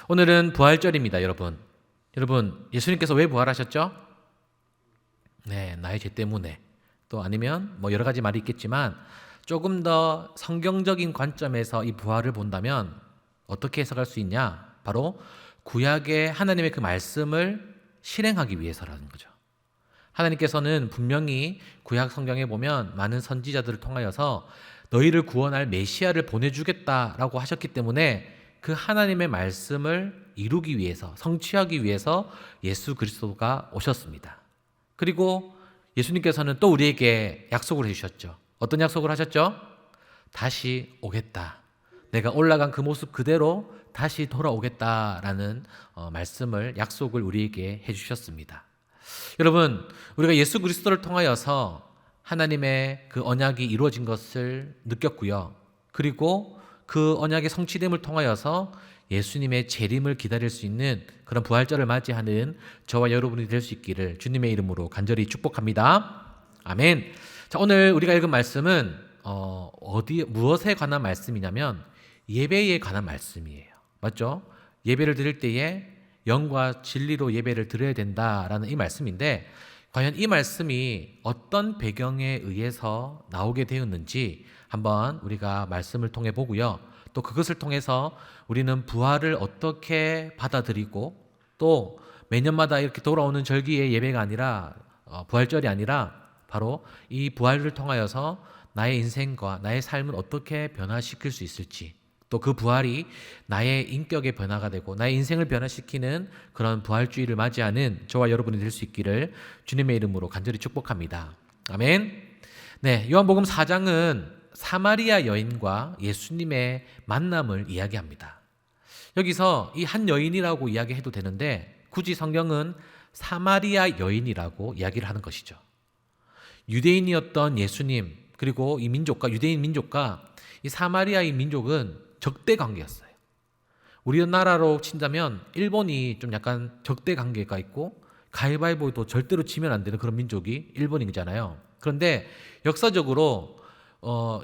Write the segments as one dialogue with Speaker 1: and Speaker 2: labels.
Speaker 1: 오늘은 부활절입니다, 여러분. 여러분, 예수님께서 왜 부활하셨죠? 네, 나의 죄 때문에. 또 아니면 뭐 여러 가지 말이 있겠지만 조금 더 성경적인 관점에서 이 부활을 본다면 어떻게 해석할 수 있냐? 바로 구약의 하나님의 그 말씀을 실행하기 위해서라는 거죠. 하나님께서는 분명히 구약 성경에 보면 많은 선지자들을 통하여서 너희를 구원할 메시아를 보내주겠다라고 하셨기 때문에 그 하나님의 말씀을 이루기 위해서, 성취하기 위해서 예수 그리스도가 오셨습니다. 그리고 예수님께서는 또 우리에게 약속을 해주셨죠. 어떤 약속을 하셨죠? 다시 오겠다. 내가 올라간 그 모습 그대로 다시 돌아오겠다라는 말씀을, 약속을 우리에게 해주셨습니다. 여러분, 우리가 예수 그리스도를 통하여서 하나님의 그 언약이 이루어진 것을 느꼈고요. 그리고 그 언약의 성취됨을 통하여서 예수님의 재림을 기다릴 수 있는 그런 부활절을 맞이하는 저와 여러분이 될 수 있기를 주님의 이름으로 간절히 축복합니다. 아멘. 자, 오늘 우리가 읽은 말씀은 무엇에 관한 말씀이냐면 예배에 관한 말씀이에요. 맞죠? 예배를 드릴 때에 영과 진리로 예배를 드려야 된다라는 이 말씀인데, 과연 이 말씀이 어떤 배경에 의해서 나오게 되었는지 한번 우리가 말씀을 통해 보고요. 또 그것을 통해서 우리는 부활을 어떻게 받아들이고, 또 매년마다 이렇게 돌아오는 절기의 예배가 아니라 부활절이 아니라 바로 이 부활을 통하여서 나의 인생과 나의 삶을 어떻게 변화시킬 수 있을지, 또 그 부활이 나의 인격의 변화가 되고 나의 인생을 변화시키는 그런 부활주의를 맞이하는 저와 여러분이 될 수 있기를 주님의 이름으로 간절히 축복합니다. 아멘. 네, 요한복음 4장은 사마리아 여인과 예수님의 만남을 이야기합니다. 여기서 이 한 여인이라고 이야기해도 되는데 굳이 성경은 사마리아 여인이라고 이야기를 하는 것이죠. 유대인이었던 예수님, 그리고 이 민족과, 유대인 민족과 이 사마리아의 민족은 적대 관계였어요. 우리나라로 친다면 일본이 좀 약간 적대 관계가 있고 가위바위보도 절대로 지면 안 되는 그런 민족이 일본이잖아요. 그런데 역사적으로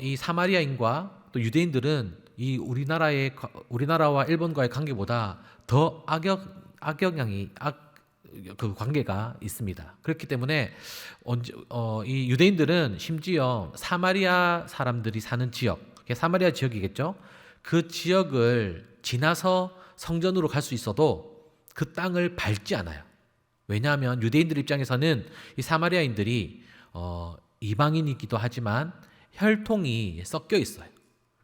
Speaker 1: 이 사마리아인과 또 유대인들은 이 우리나라와 일본과의 관계보다 더 그 관계가 있습니다. 그렇기 때문에 이 유대인들은 심지어 사마리아 사람들이 사는 지역, 사마리아 지역이겠죠. 그 지역을 지나서 성전으로 갈 수 있어도 그 땅을 밟지 않아요. 왜냐하면 유대인들 입장에서는 이 사마리아인들이 이방인이기도 하지만 혈통이 섞여 있어요.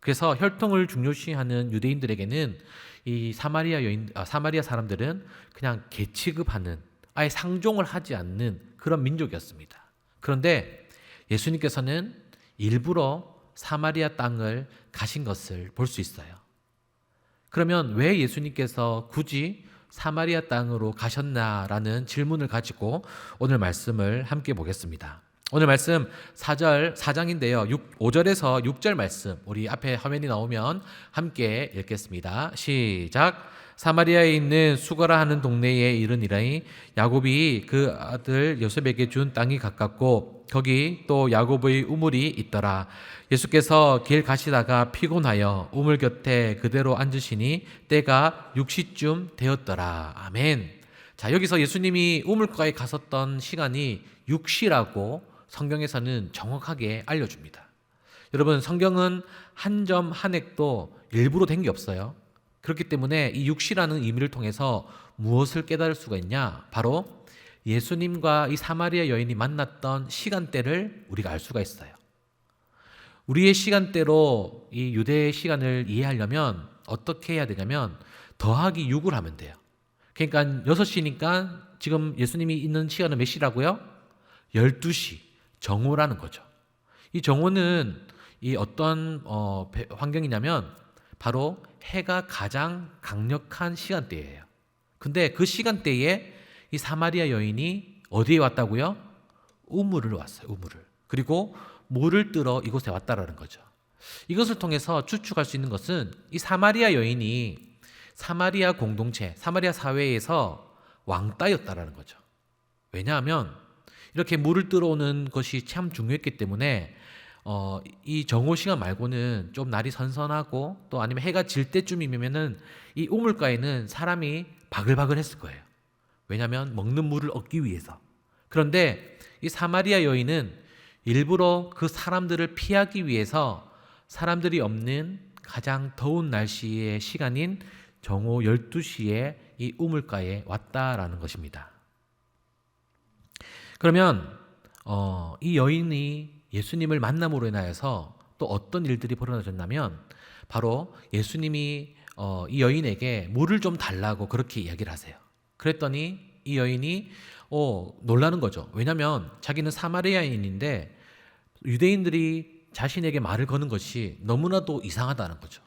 Speaker 1: 그래서 혈통을 중요시하는 유대인들에게는 이 사마리아 사람들은 그냥 개취급하는, 아예 상종을 하지 않는 그런 민족이었습니다. 그런데 예수님께서는 일부러 사마리아 땅을 가신 것을 볼 수 있어요. 그러면 왜 예수님께서 굳이 사마리아 땅으로 가셨나라는 질문을 가지고 오늘 말씀을 함께 보겠습니다. 오늘 말씀 4장인데요. 5절에서 6절 말씀, 우리 앞에 화면이 나오면 함께 읽겠습니다. 시작. 사마리아에 있는 수가라 하는 동네에 이르니라니 야곱이 그 아들 요셉에게 준 땅이 가깝고 거기 또 야곱의 우물이 있더라. 예수께서 길 가시다가 피곤하여 우물 곁에 그대로 앉으시니 때가 6시쯤 되었더라. 아멘. 자, 여기서 예수님이 우물가에 갔었던 시간이 6시라고 성경에서는 정확하게 알려줍니다. 여러분, 성경은 한 점 한 액도 일부러 된 게 없어요. 그렇기 때문에 이 6시라는 의미를 통해서 무엇을 깨달을 수가 있냐? 바로 예수님과 이 사마리아 여인이 만났던 시간대를 우리가 알 수가 있어요. 우리의 시간대로 이 유대의 시간을 이해하려면 어떻게 해야 되냐면 더하기 6을 하면 돼요. 그러니까 6시니까 지금 예수님이 있는 시간은 몇 시라고요? 12시. 정오라는 거죠. 이 정오는 이 어떤 환경이냐면 바로 해가 가장 강력한 시간대예요. 근데 그 시간대에 이 사마리아 여인이 어디에 왔다고요? 우물을 왔어요. 우물을. 그리고 물을 뜨러 이곳에 왔다라는 거죠. 이것을 통해서 추측할 수 있는 것은 이 사마리아 여인이 사마리아 공동체, 사마리아 사회에서 왕따였다라는 거죠. 왜냐하면 이렇게 물을 뜨러 오는 것이 참 중요했기 때문에 이 정오 시간 말고는 좀 날이 선선하고 또 아니면 해가 질 때쯤이면은 이 우물가에는 사람이 바글바글 했을 거예요. 왜냐하면 먹는 물을 얻기 위해서. 그런데 이 사마리아 여인은 일부러 그 사람들을 피하기 위해서 사람들이 없는 가장 더운 날씨의 시간인 정오 12시에 이 우물가에 왔다라는 것입니다. 그러면 이 여인이 예수님을 만남으로 인하여서 또 어떤 일들이 벌어졌냐면 바로 예수님이 이 여인에게 물을 좀 달라고 그렇게 이야기를 하세요. 그랬더니 이 여인이 놀라는 거죠. 왜냐하면 자기는 사마리아인인데 유대인들이 자신에게 말을 거는 것이 너무나도 이상하다는 거죠.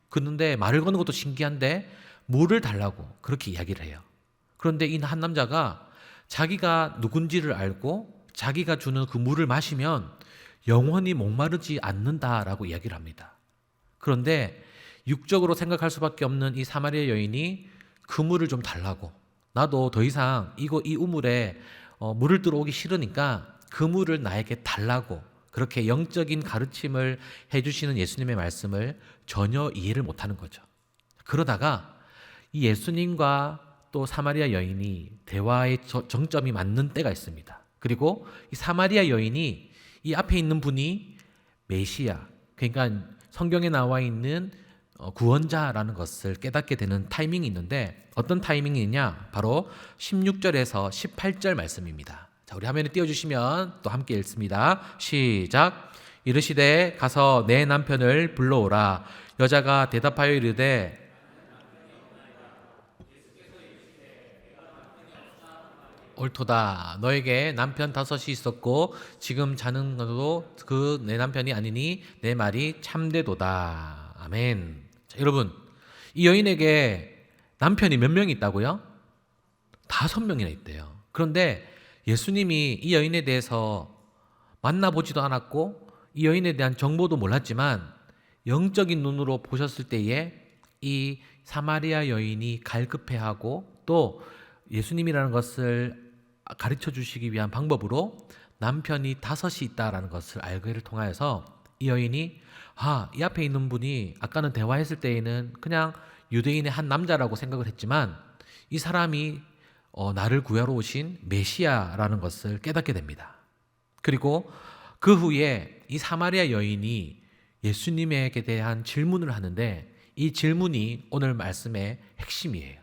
Speaker 1: 그런데 말을 거는 것도 신기한데 물을 달라고 그렇게 이야기를 해요. 그런데 이 한 남자가 자기가 누군지를 알고 자기가 주는 그 물을 마시면 영원히 목마르지 않는다라고 이야기를 합니다. 그런데 육적으로 생각할 수밖에 없는 이 사마리아 여인이 그 물을 좀 달라고, 나도 더 이상 이 우물에 물을 들어오기 싫으니까 그 물을 나에게 달라고 그렇게 영적인 가르침을 해주시는 예수님의 말씀을 전혀 이해를 못하는 거죠. 그러다가 이 예수님과 또 사마리아 여인이 대화의 정점이 맞는 때가 있습니다. 그리고 이 사마리아 여인이 이 앞에 있는 분이 메시아, 그러니까 성경에 나와 있는 구원자라는 것을 깨닫게 되는 타이밍이 있는데 어떤 타이밍이냐? 바로 16절에서 18절 말씀입니다. 자, 우리 화면에 띄워주시면 또 함께 읽습니다. 시작. 이르시되 가서 내 남편을 불러오라. 여자가 대답하여 이르되 옳도다. 너에게 남편 5이 있었고 지금 자는 것도 그 내 남편이 아니니 내 말이 참되도다. 아멘. 자, 여러분, 이 여인에게 남편이 몇 명이 있다고요? 5명이나 있대요. 그런데 예수님이 이 여인에 대해서 만나보지도 않았고 이 여인에 대한 정보도 몰랐지만 영적인 눈으로 보셨을 때에 이 사마리아 여인이 갈급해하고 또 예수님이라는 것을 가르쳐 주시기 위한 방법으로 남편이 5이 있다라는 것을 알기를 통하여서 이 여인이 이 앞에 있는 분이 아까는 대화했을 때에는 그냥 유대인의 한 남자라고 생각을 했지만 이 사람이 나를 구하러 오신 메시아라는 것을 깨닫게 됩니다. 그리고 그 후에 이 사마리아 여인이 예수님에게 대한 질문을 하는데 이 질문이 오늘 말씀의 핵심이에요.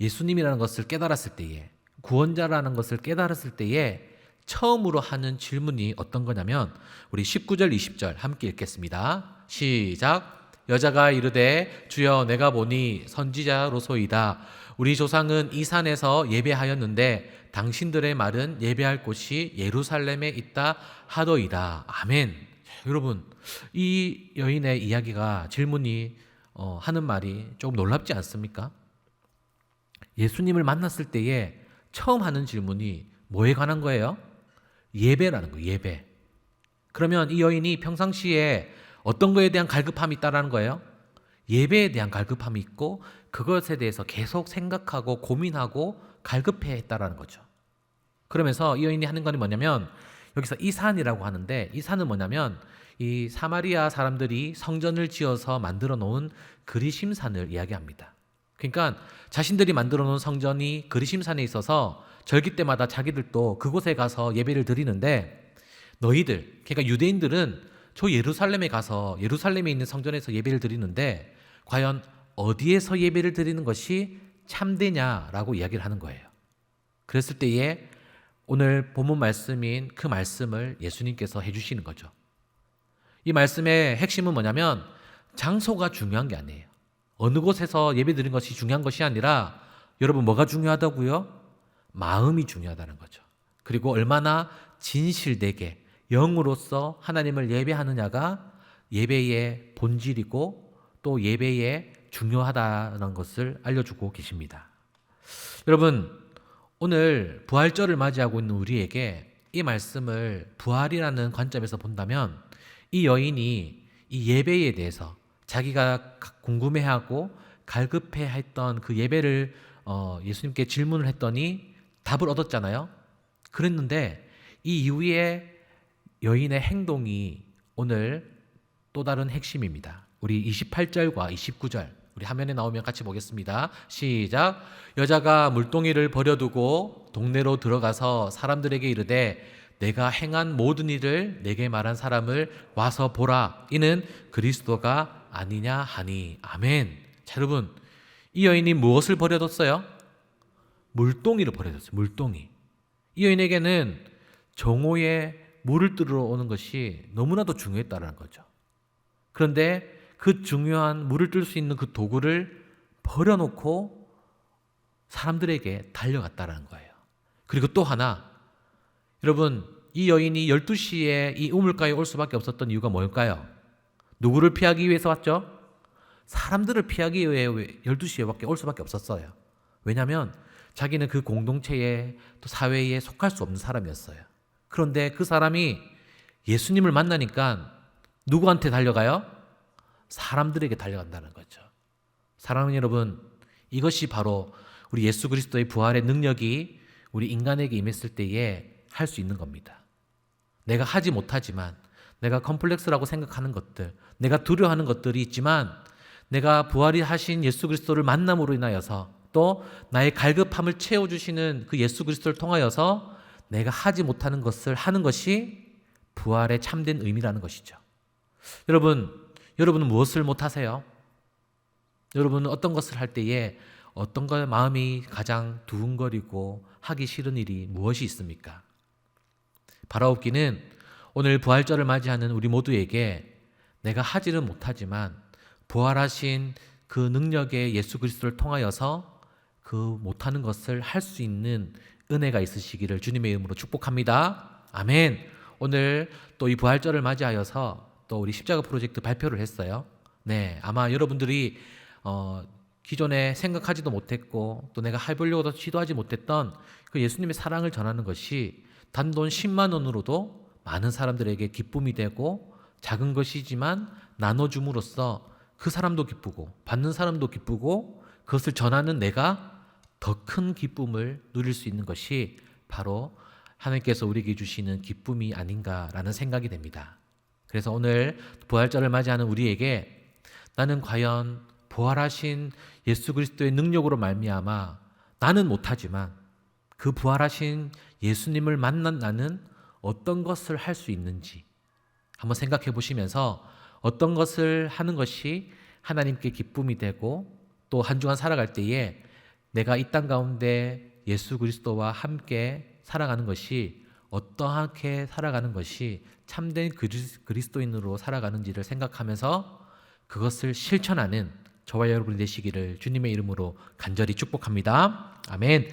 Speaker 1: 예수님이라는 것을 깨달았을 때에, 구원자라는 것을 깨달았을 때에 처음으로 하는 질문이 어떤 거냐면 우리 19절 20절 함께 읽겠습니다. 시작. 여자가 이르되 주여 내가 보니 선지자로소이다. 우리 조상은 이 산에서 예배하였는데 당신들의 말은 예배할 곳이 예루살렘에 있다 하더이다. 아멘. 여러분, 이 여인의 이야기가 질문이 하는 말이 조금 놀랍지 않습니까? 예수님을 만났을 때에 처음 하는 질문이 뭐에 관한 거예요? 예배라는 거예요. 예배. 그러면 이 여인이 평상시에 어떤 거에 대한 갈급함이 있다라는 거예요? 예배에 대한 갈급함이 있고 그것에 대해서 계속 생각하고 고민하고 갈급해 했다라는 거죠. 그러면서 이 여인이 하는 건 뭐냐면 여기서 이 산이라고 하는데 이 산은 뭐냐면 이 사마리아 사람들이 성전을 지어서 만들어 놓은 그리심산을 이야기합니다. 그러니까 자신들이 만들어 놓은 성전이 그리심산에 있어서 절기 때마다 자기들도 그곳에 가서 예배를 드리는데 너희들, 그러니까 유대인들은 저 예루살렘에 가서 예루살렘에 있는 성전에서 예배를 드리는데 과연 어디에서 예배를 드리는 것이 참되냐라고 이야기를 하는 거예요. 그랬을 때에 오늘 본문 말씀인 그 말씀을 예수님께서 해주시는 거죠. 이 말씀의 핵심은 뭐냐면 장소가 중요한 게 아니에요. 어느 곳에서 예배 드리는 것이 중요한 것이 아니라 여러분 뭐가 중요하다고요? 마음이 중요하다는 거죠. 그리고 얼마나 진실되게 영으로서 하나님을 예배하느냐가 예배의 본질이고 또 예배에 중요하다는 것을 알려주고 계십니다. 여러분, 오늘 부활절을 맞이하고 있는 우리에게 이 말씀을 부활이라는 관점에서 본다면 이 여인이 이 예배에 대해서 자기가 궁금해하고 갈급해했던 그 예배를 예수님께 질문을 했더니 답을 얻었잖아요. 그랬는데 이 이후에 여인의 행동이 오늘 또 다른 핵심입니다. 우리 28절과 29절 우리 화면에 나오면 같이 보겠습니다. 시작. 여자가 물동이를 버려두고 동네로 들어가서 사람들에게 이르되 내가 행한 모든 일을 내게 말한 사람을 와서 보라. 이는 그리스도가 아니냐 하니. 아멘. 자, 여러분, 이 여인이 무엇을 버려뒀어요? 물동이를 버려뒀어요. 물동이. 이 여인에게는 정오에 물을 뜨러 오는 것이 너무나도 중요했다는 거죠. 그런데 그 중요한 물을 뜰 수 있는 그 도구를 버려놓고 사람들에게 달려갔다는 거예요. 그리고 또 하나, 여러분, 이 여인이 12시에 이 우물가에 올 수밖에 없었던 이유가 뭘까요? 누구를 피하기 위해서 왔죠? 사람들을 피하기 위해 12시에 올 수밖에 없었어요. 왜냐하면 자기는 그 공동체에 또 사회에 속할 수 없는 사람이었어요. 그런데 그 사람이 예수님을 만나니까 누구한테 달려가요? 사람들에게 달려간다는 거죠. 사랑하는 여러분, 이것이 바로 우리 예수 그리스도의 부활의 능력이 우리 인간에게 임했을 때에 할 수 있는 겁니다. 내가 하지 못하지만, 내가 컴플렉스라고 생각하는 것들, 내가 두려워하는 것들이 있지만 내가 부활이 하신 예수 그리스도를 만남으로 인하여서 또 나의 갈급함을 채워주시는 그 예수 그리스도를 통하여서 내가 하지 못하는 것을 하는 것이 부활의 참된 의미라는 것이죠. 여러분은 무엇을 못하세요? 여러분은 어떤 것을 할 때에 어떤 걸 마음이 가장 두근거리고 하기 싫은 일이 무엇이 있습니까? 바라옵기는 오늘 부활절을 맞이하는 우리 모두에게 내가 하지는 못하지만 부활하신 그 능력의 예수 그리스도를 통하여서 그 못하는 것을 할 수 있는 은혜가 있으시기를 주님의 이름으로 축복합니다. 아멘. 오늘 또 이 부활절을 맞이하여서 또 우리 십자가 프로젝트 발표를 했어요. 네, 아마 여러분들이 기존에 생각하지도 못했고 또 내가 해보려고도 시도하지 못했던 그 예수님의 사랑을 전하는 것이 단돈 10만 원으로도 많은 사람들에게 기쁨이 되고 작은 것이지만 나눠줌으로써 그 사람도 기쁘고 받는 사람도 기쁘고 그것을 전하는 내가 더 큰 기쁨을 누릴 수 있는 것이 바로 하나님께서 우리에게 주시는 기쁨이 아닌가라는 생각이 됩니다. 그래서 오늘 부활절을 맞이하는 우리에게 나는 과연 부활하신 예수 그리스도의 능력으로 말미암아 나는 못하지만 그 부활하신 예수님을 만난 나는 어떤 것을 할 수 있는지 한번 생각해 보시면서 어떤 것을 하는 것이 하나님께 기쁨이 되고 또 한 주간 살아갈 때에 내가 이 땅 가운데 예수 그리스도와 함께 살아가는 것이 어떠하게 살아가는 것이 참된 그리스도인으로 살아가는지를 생각하면서 그것을 실천하는 저와 여러분이 되시기를 주님의 이름으로 간절히 축복합니다. 아멘.